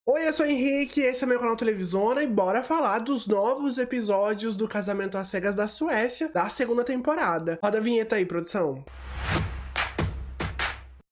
Oi, eu sou o Henrique, esse é meu canal Televisona e bora falar dos novos episódios do Casamento às Cegas da Suécia, da segunda temporada. Roda a vinheta aí, produção.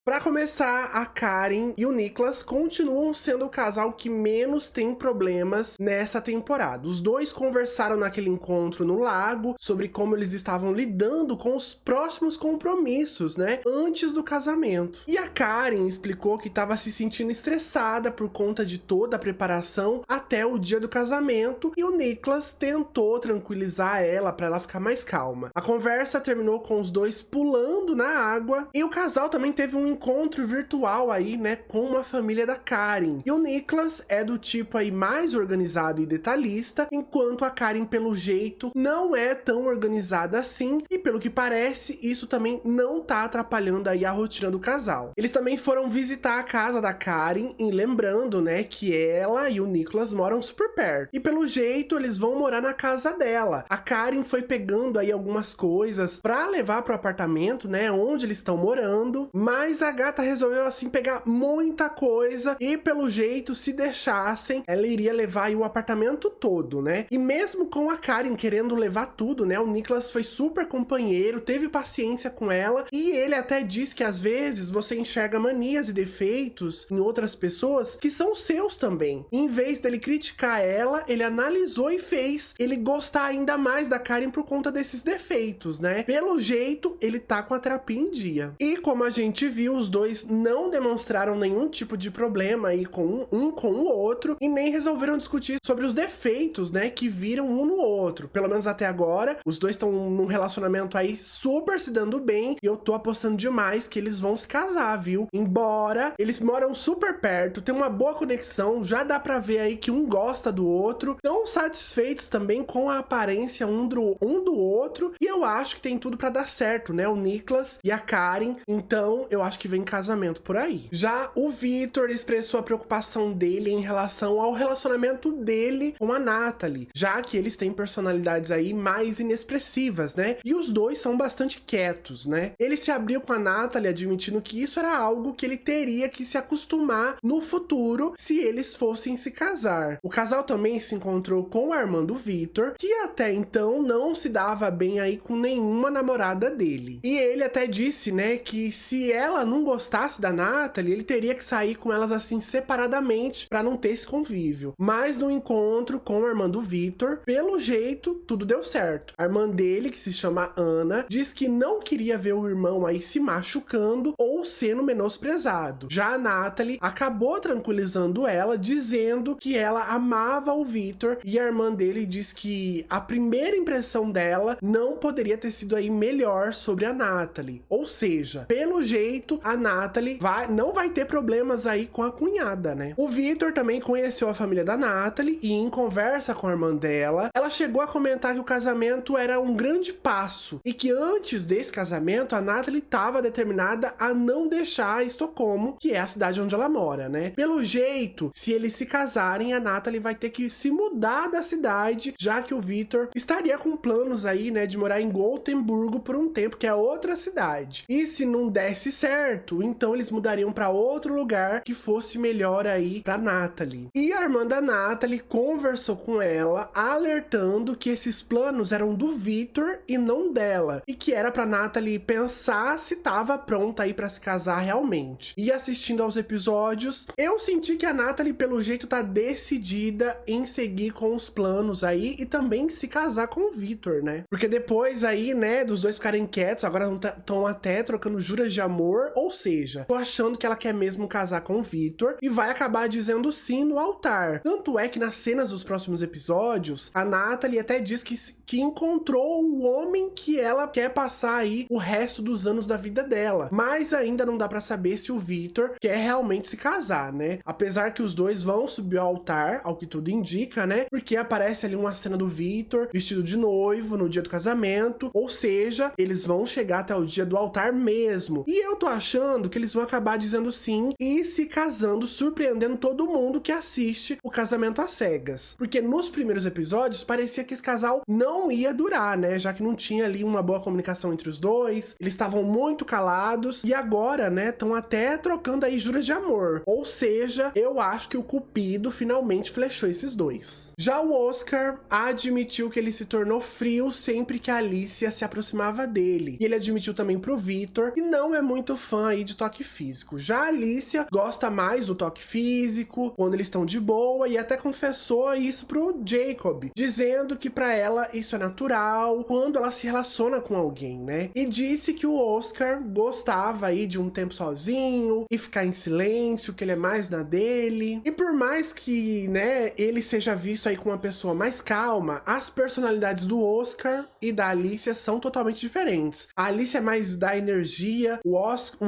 Pra começar, a Karen e o Niklas continuam sendo o casal que menos tem problemas nessa temporada. Os dois conversaram naquele encontro no lago sobre como eles estavam lidando com os próximos compromissos, né, antes do casamento. E a Karen explicou que estava se sentindo estressada por conta de toda a preparação até o dia do casamento, e o Niklas tentou tranquilizar ela para ela ficar mais calma. A conversa terminou com os dois pulando na água, e o casal também teve um encontro virtual aí, né, com a família da Karen. E o Niklas é do tipo aí mais organizado e detalhista, enquanto a Karen, pelo jeito, não é tão organizada assim, e pelo que parece, isso também não tá atrapalhando aí a rotina do casal. Eles também foram visitar a casa da Karen, e lembrando, né, que ela e o Niklas moram super perto. E pelo jeito, eles vão morar na casa dela. A Karen foi pegando aí algumas coisas pra levar pro apartamento, né, onde eles estão morando, mas a gata resolveu assim pegar muita coisa e pelo jeito, se deixassem, ela iria levar aí o apartamento todo, né? E mesmo com a Karen querendo levar tudo, né, o Niklas foi super companheiro, teve paciência com ela e ele até diz que às vezes você enxerga manias e defeitos em outras pessoas que são seus também. E, em vez dele criticar ela, ele analisou e fez ele gostar ainda mais da Karen por conta desses defeitos, né? Pelo jeito, ele tá com a terapia em dia. E como a gente viu, os dois não demonstraram nenhum tipo de problema aí com o outro e nem resolveram discutir sobre os defeitos, né, que viram um no outro. Pelo menos até agora, os dois estão num relacionamento aí super se dando bem e eu tô apostando demais que eles vão se casar, viu? Embora eles moram super perto, tem uma boa conexão, já dá pra ver aí que um gosta do outro, estão satisfeitos também com a aparência um do outro e eu acho que tem tudo pra dar certo, né? O Niklas e a Karen, então eu acho que vem casamento por aí. Já o Victor expressou a preocupação dele em relação ao relacionamento dele com a Natalie, já que eles têm personalidades aí mais inexpressivas, né? E os dois são bastante quietos, né? Ele se abriu com a Natalie admitindo que isso era algo que ele teria que se acostumar no futuro se eles fossem se casar. O casal também se encontrou com a irmã do Victor, que até então não se dava bem aí com nenhuma namorada dele. E ele até disse, né, que se ela não gostasse da Natalie, ele teria que sair com elas assim separadamente para não ter esse convívio. Mas no encontro com a irmã do Victor, pelo jeito, tudo deu certo. A irmã dele, que se chama Ana, diz que não queria ver o irmão aí se machucando ou sendo menosprezado. Já a Natalie acabou tranquilizando ela, dizendo que ela amava o Victor, e a irmã dele diz que a primeira impressão dela não poderia ter sido aí melhor sobre a Natalie. Ou seja, pelo jeito, a Natalie não vai ter problemas aí com a cunhada, né? O Victor também conheceu a família da Natalie e em conversa com a irmã dela, ela chegou a comentar que o casamento era um grande passo e que antes desse casamento, a Natalie estava determinada a não deixar Estocolmo, que é a cidade onde ela mora, né? Pelo jeito, se eles se casarem, a Natalie vai ter que se mudar da cidade, já que o Victor estaria com planos aí, né, de morar em Gotemburgo por um tempo, que é outra cidade. E se não desse certo, então eles mudariam para outro lugar que fosse melhor aí para Natalie. E a irmã da Natalie conversou com ela, alertando que esses planos eram do Victor e não dela, e que era para Natalie pensar se estava pronta aí para se casar realmente. E assistindo aos episódios, eu senti que a Natalie pelo jeito tá decidida em seguir com os planos aí e também se casar com o Victor, né? Porque depois aí, né, dos dois ficarem quietos, agora estão até trocando juras de amor, ou seja, tô achando que ela quer mesmo casar com o Victor e vai acabar dizendo sim no altar. Tanto é que nas cenas dos próximos episódios, a Natalie até diz que encontrou o homem que ela quer passar aí o resto dos anos da vida dela, mas ainda não dá pra saber se o Victor quer realmente se casar, né? Apesar que os dois vão subir ao altar, ao que tudo indica, né? Porque aparece ali uma cena do Victor vestido de noivo no dia do casamento, ou seja, eles vão chegar até o dia do altar mesmo. E eu tô achando achando que eles vão acabar dizendo sim e se casando, surpreendendo todo mundo que assiste o Casamento às Cegas. Porque nos primeiros episódios parecia que esse casal não ia durar, né? Já que não tinha ali uma boa comunicação entre os dois, eles estavam muito calados e agora, né, estão até trocando aí juras de amor. Ou seja, eu acho que o Cupido finalmente flechou esses dois. Já o Oscar admitiu que ele se tornou frio sempre que a Alicia se aproximava dele. E ele admitiu também pro Victor que não é muito fã aí de toque físico. Já a Alicia gosta mais do toque físico, quando eles estão de boa, e até confessou isso pro Jacob, dizendo que pra ela isso é natural quando ela se relaciona com alguém, né? E disse que o Oscar gostava aí de um tempo sozinho e ficar em silêncio, que ele é mais na dele. E por mais que, né, ele seja visto aí como uma pessoa mais calma, as personalidades do Oscar e da Alicia são totalmente diferentes. A Alicia é mais da energia, o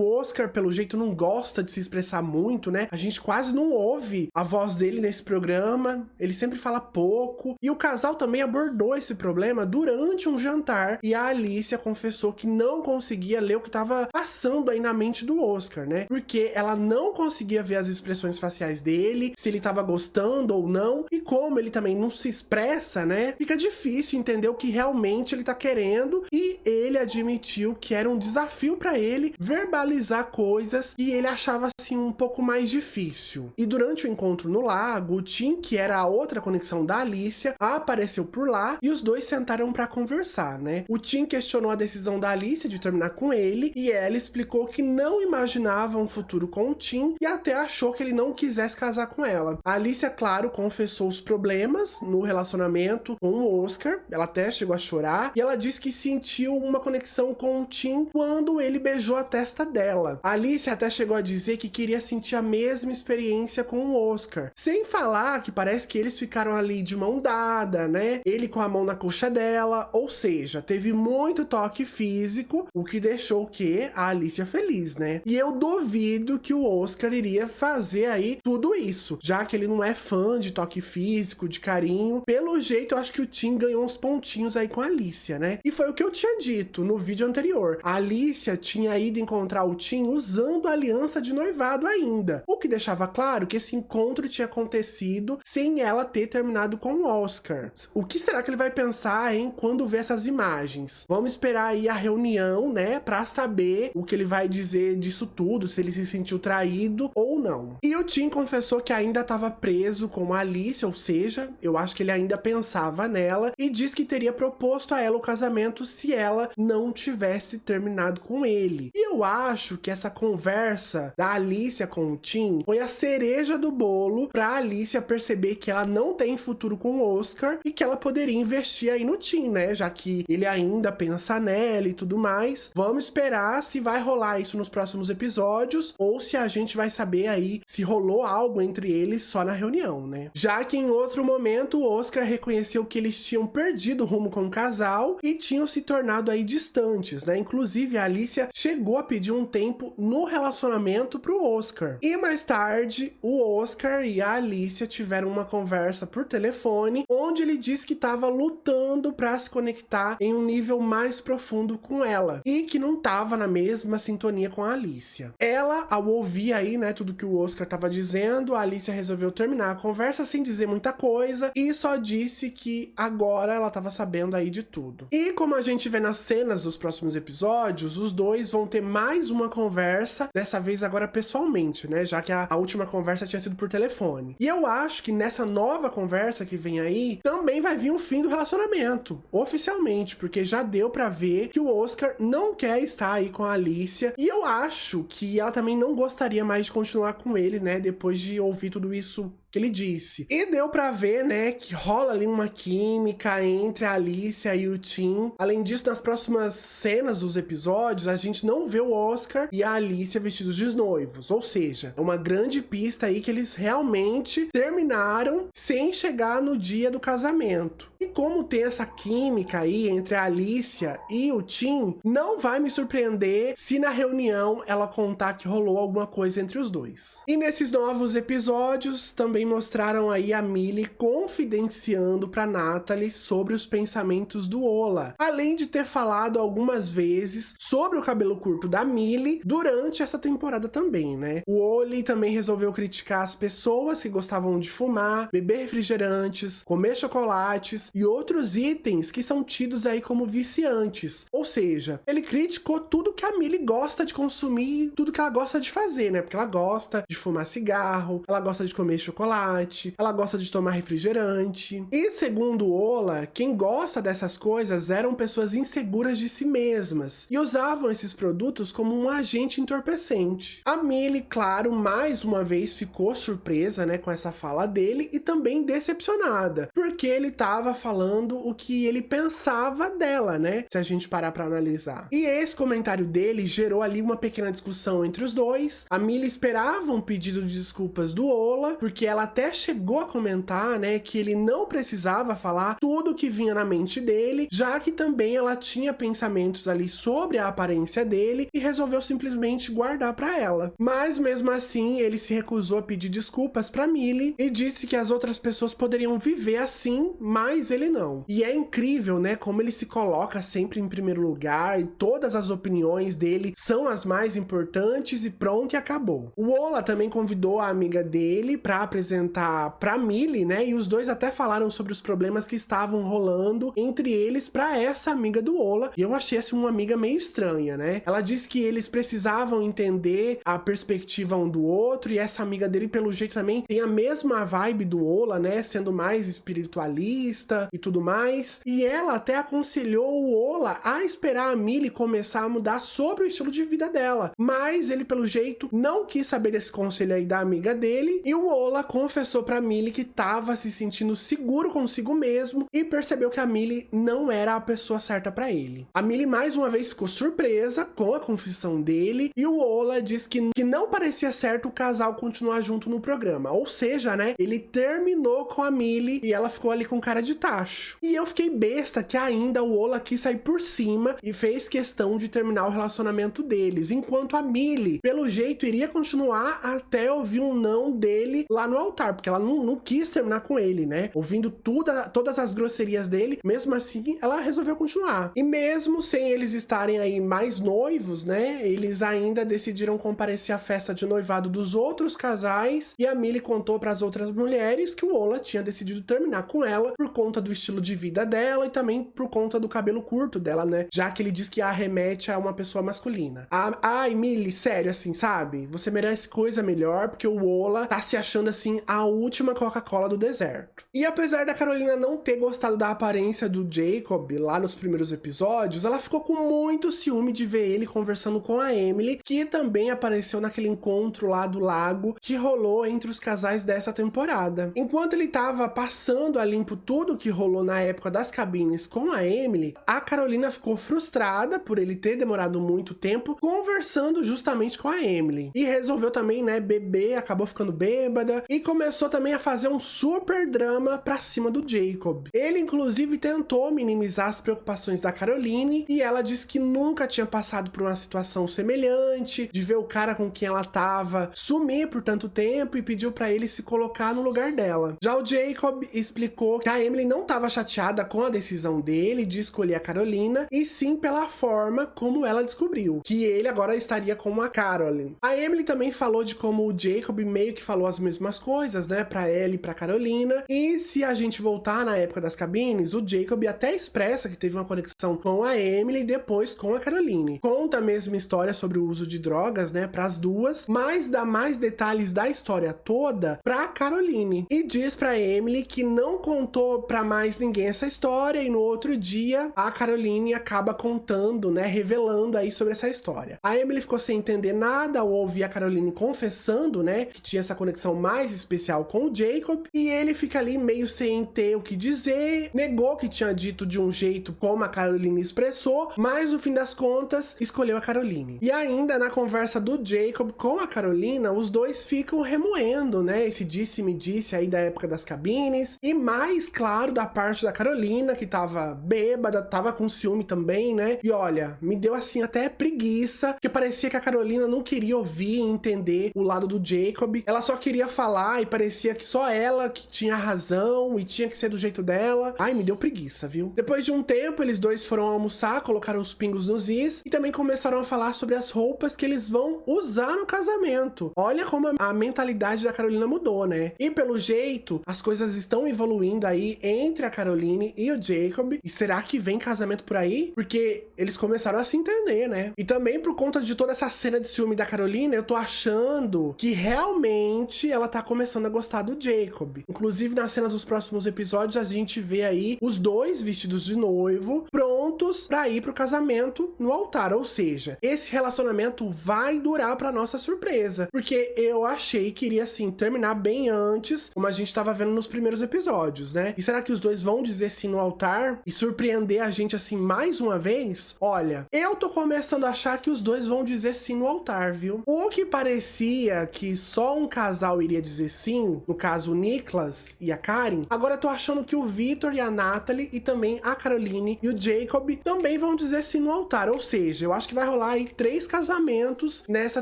Oscar, pelo jeito, não gosta de se expressar muito, né? A gente quase não ouve a voz dele nesse programa, ele sempre fala pouco. E o casal também abordou esse problema durante um jantar, e a Alicia confessou que não conseguia ler o que estava passando aí na mente do Oscar, né? Porque ela não conseguia ver as expressões faciais dele, se ele estava gostando ou não, e como ele também não se expressa, né? Fica difícil entender o que realmente ele tá querendo, e ele admitiu que era um desafio para ele verbalizar coisas e ele achava assim um pouco mais difícil. E durante o encontro no lago, o Tim, que era a outra conexão da Alicia, apareceu por lá e os dois sentaram para conversar, né? O Tim questionou a decisão da Alicia de terminar com ele e ela explicou que não imaginava um futuro com o Tim e até achou que ele não quisesse casar com ela. A Alicia, claro, confessou os problemas no relacionamento com o Oscar, ela até chegou a chorar e ela disse que sentiu uma conexão com o Tim quando ele beijou a testa dela. A Alicia até chegou a dizer que queria sentir a mesma experiência com o Oscar, sem falar que parece que eles ficaram ali de mão dada, né? Ele com a mão na coxa dela, ou seja, teve muito toque físico, o que deixou o quê? A Alicia feliz, né? E eu duvido que o Oscar iria fazer aí tudo isso, já que ele não é fã de toque físico, de carinho. Pelo jeito, eu acho que o Tim ganhou uns pontinhos aí com a Alicia, né? E foi o que eu tinha dito no vídeo anterior. A Alicia tinha ido encontrar o Tim usando a aliança de noivado ainda, o que deixava claro que esse encontro tinha acontecido sem ela ter terminado com o Oscar. O que será que ele vai pensar, hein, quando ver essas imagens? Vamos esperar aí a reunião, né, pra saber o que ele vai dizer disso tudo, se ele se sentiu traído ou não. E o Tim confessou que ainda estava preso com a Alicia, ou seja, eu acho que ele ainda pensava nela, e disse que teria proposto a ela o casamento se ela não tivesse terminado com ele. E eu acho que essa conversa da Alicia com o Tim foi a cereja do bolo pra Alicia perceber que ela não tem futuro com o Oscar e que ela poderia investir aí no Tim, né? Já que ele ainda pensa nela e tudo mais. Vamos esperar se vai rolar isso nos próximos episódios ou se a gente vai saber aí se rolou algo entre eles só na reunião, né? Já que em outro momento o Oscar reconheceu que eles tinham perdido o rumo com o casal e tinham se tornado aí distantes, né? Inclusive a Alicia chegou a pedir um tempo no relacionamento pro Oscar. E mais tarde, o Oscar e a Alicia tiveram uma conversa por telefone, onde ele disse que estava lutando para se conectar em um nível mais profundo com ela e que não estava na mesma sintonia com a Alicia. Ela, ao ouvir aí, né, tudo que o Oscar estava dizendo, a Alicia resolveu terminar a conversa sem dizer muita coisa e só disse que agora ela estava sabendo aí de tudo. E como a gente vê nas cenas dos próximos episódios, os dois vão ter mais uma conversa, dessa vez agora pessoalmente, né, já que a última conversa tinha sido por telefone. E eu acho que nessa nova conversa que vem aí, também vai vir um fim do relacionamento, oficialmente, porque já deu pra ver que o Oscar não quer estar aí com a Alicia, e eu acho que ela também não gostaria mais de continuar com ele, né, depois de ouvir tudo isso que ele disse. E deu pra ver, né, que rola ali uma química entre a Alicia e o Tim. Além disso, nas próximas cenas dos episódios, a gente não vê o Oscar e a Alicia vestidos de noivos. Ou seja, é uma grande pista aí que eles realmente terminaram sem chegar no dia do casamento. E como tem essa química aí entre a Alicia e o Tim, não vai me surpreender se na reunião ela contar que rolou alguma coisa entre os dois. E nesses novos episódios também também mostraram aí a Millie confidenciando pra Natalie sobre os pensamentos do Ola, além de ter falado algumas vezes sobre o cabelo curto da Millie durante essa temporada também, né? O Oli também resolveu criticar as pessoas que gostavam de fumar, beber refrigerantes, comer chocolates e outros itens que são tidos aí como viciantes. Ou seja, ele criticou tudo que a Millie gosta de consumir, tudo que ela gosta de fazer, né? Porque ela gosta de fumar cigarro, ela gosta de comer chocolate, ela gosta de tomar refrigerante. E segundo o Ola, quem gosta dessas coisas eram pessoas inseguras de si mesmas e usavam esses produtos como um agente entorpecente. A Millie, claro, mais uma vez ficou surpresa, né, com essa fala dele e também decepcionada, porque ele tava falando o que ele pensava dela, né, se a gente parar pra analisar. E esse comentário dele gerou ali uma pequena discussão entre os dois. A Millie esperava um pedido de desculpas do Ola, porque ela até chegou a comentar, né, que ele não precisava falar tudo que vinha na mente dele, já que também ela tinha pensamentos ali sobre a aparência dele e resolveu simplesmente guardar pra ela. Mas mesmo assim, ele se recusou a pedir desculpas pra Millie e disse que as outras pessoas poderiam viver assim, mas ele não. E é incrível, né, como ele se coloca sempre em primeiro lugar e todas as opiniões dele são as mais importantes e pronto, e acabou. O Ola também convidou a amiga dele pra apresentar pra Millie, né, e os dois até falaram sobre os problemas que estavam rolando entre eles pra essa amiga do Ola, e eu achei assim uma amiga meio estranha, né? Ela disse que eles precisavam entender a perspectiva um do outro, e essa amiga dele, pelo jeito, também tem a mesma vibe do Ola, né? Sendo mais espiritualista e tudo mais. E ela até aconselhou o Ola a esperar a Millie começar a mudar sobre o estilo de vida dela. Mas ele, pelo jeito, não quis saber desse conselho aí da amiga dele, e o Ola confessou pra Millie que tava se sentindo seguro consigo mesmo e percebeu que a Millie não era a pessoa certa pra ele. A Millie mais uma vez ficou surpresa com a confissão dele, e o Ola diz que não parecia certo o casal continuar junto no programa. Ou seja, né, ele terminou com a Millie e ela ficou ali com cara de tacho. E eu fiquei besta que ainda o Ola quis sair por cima e fez questão de terminar o relacionamento deles, enquanto a Millie, pelo jeito, iria continuar até ouvir um não dele lá no altar, porque ela não quis terminar com ele, né? Ouvindo todas as grosserias dele, mesmo assim, ela resolveu continuar. E mesmo sem eles estarem aí mais noivos, né, eles ainda decidiram comparecer à festa de noivado dos outros casais, e a Millie contou para as outras mulheres que o Ola tinha decidido terminar com ela por conta do estilo de vida dela e também por conta do cabelo curto dela, né, já que ele diz que a remete a uma pessoa masculina. Ai, Millie, sério, assim, sabe? Você merece coisa melhor, porque o Ola tá se achando, assim, a última Coca-Cola do deserto. E apesar da Carolina não ter gostado da aparência do Jacob lá nos primeiros episódios, ela ficou com muito ciúme de ver ele conversando com a Emily, que também apareceu naquele encontro lá do lago que rolou entre os casais dessa temporada. Enquanto ele tava passando a limpo tudo que rolou na época das cabines com a Emily, a Carolina ficou frustrada por ele ter demorado muito tempo conversando justamente com a Emily. E resolveu também, né, beber, acabou ficando bêbada e começou também a fazer um super drama pra cima do Jacob. Ele, inclusive, tentou minimizar as preocupações da Caroline e ela disse que nunca tinha passado por uma situação semelhante, de ver o cara com quem ela tava sumir por tanto tempo, e pediu pra ele se colocar no lugar dela. Já o Jacob explicou que a Emily não tava chateada com a decisão dele de escolher a Carolina, e sim pela forma como ela descobriu que ele agora estaria com a Caroline. A Emily também falou de como o Jacob meio que falou as mesmas coisas, né, pra ela e pra Carolina, e se a gente voltar na época das cabines, o Jacob até expressa que teve uma conexão com a Emily e depois com a Caroline. Conta a mesma história sobre o uso de drogas, né, pras duas, mas dá mais detalhes da história toda pra Caroline. E diz pra Emily que não contou pra mais ninguém essa história, e no outro dia a Caroline acaba contando, né, revelando aí sobre essa história. A Emily ficou sem entender nada ao ouvir a Caroline confessando, né, que tinha essa conexão mais especial com o Jacob, e ele fica ali meio sem ter o que dizer, negou que tinha dito de um jeito como a Caroline expressou, mas no fim das contas escolheu a Caroline. E ainda na conversa do Jacob com a Carolina, os dois ficam remoendo, né, esse disse-me-disse aí da época das cabines, e mais, claro, da parte da Carolina, que tava bêbada, tava com ciúme também, né, e olha, me deu assim até preguiça, porque parecia que a Carolina não queria ouvir e entender o lado do Jacob, ela só queria falar lá e parecia que só ela que tinha razão e tinha que ser do jeito dela. Ai, me deu preguiça, viu? Depois de um tempo, eles dois foram almoçar, colocaram os pingos nos is e também começaram a falar sobre as roupas que eles vão usar no casamento. Olha como a mentalidade da Carolina mudou, né? E pelo jeito, as coisas estão evoluindo aí entre a Caroline e o Jacob. E será que vem casamento por aí? Porque eles começaram a se entender, né? E também por conta de toda essa cena de ciúme da Carolina, eu tô achando que realmente ela tá começando a gostar do Jacob. Inclusive, na cena dos próximos episódios, a gente vê aí os dois vestidos de noivo, prontos pra ir pro casamento no altar. Ou seja, esse relacionamento vai durar pra nossa surpresa. Porque eu achei que iria, assim, terminar bem antes, como a gente tava vendo nos primeiros episódios, né? E será que os dois vão dizer sim no altar e surpreender a gente, assim, mais uma vez? Olha, eu tô começando a achar que os dois vão dizer sim no altar, viu? O que parecia que só um casal iria dizer sim, no caso o Nicholas e a Karen, agora eu tô achando que o Victor e a Natalie e também a Caroline e o Jacob também vão dizer sim no altar. Ou seja, eu acho que vai rolar aí 3 casamentos nessa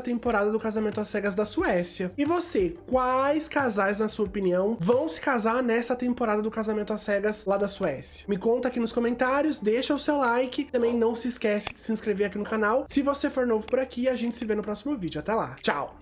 temporada do Casamento às Cegas da Suécia. E você, quais casais, na sua opinião, vão se casar nessa temporada do Casamento às Cegas lá da Suécia? Me conta aqui nos comentários, deixa o seu like, também não se esquece de se inscrever aqui no canal. Se você for novo por aqui, a gente se vê no próximo vídeo. Até lá, tchau!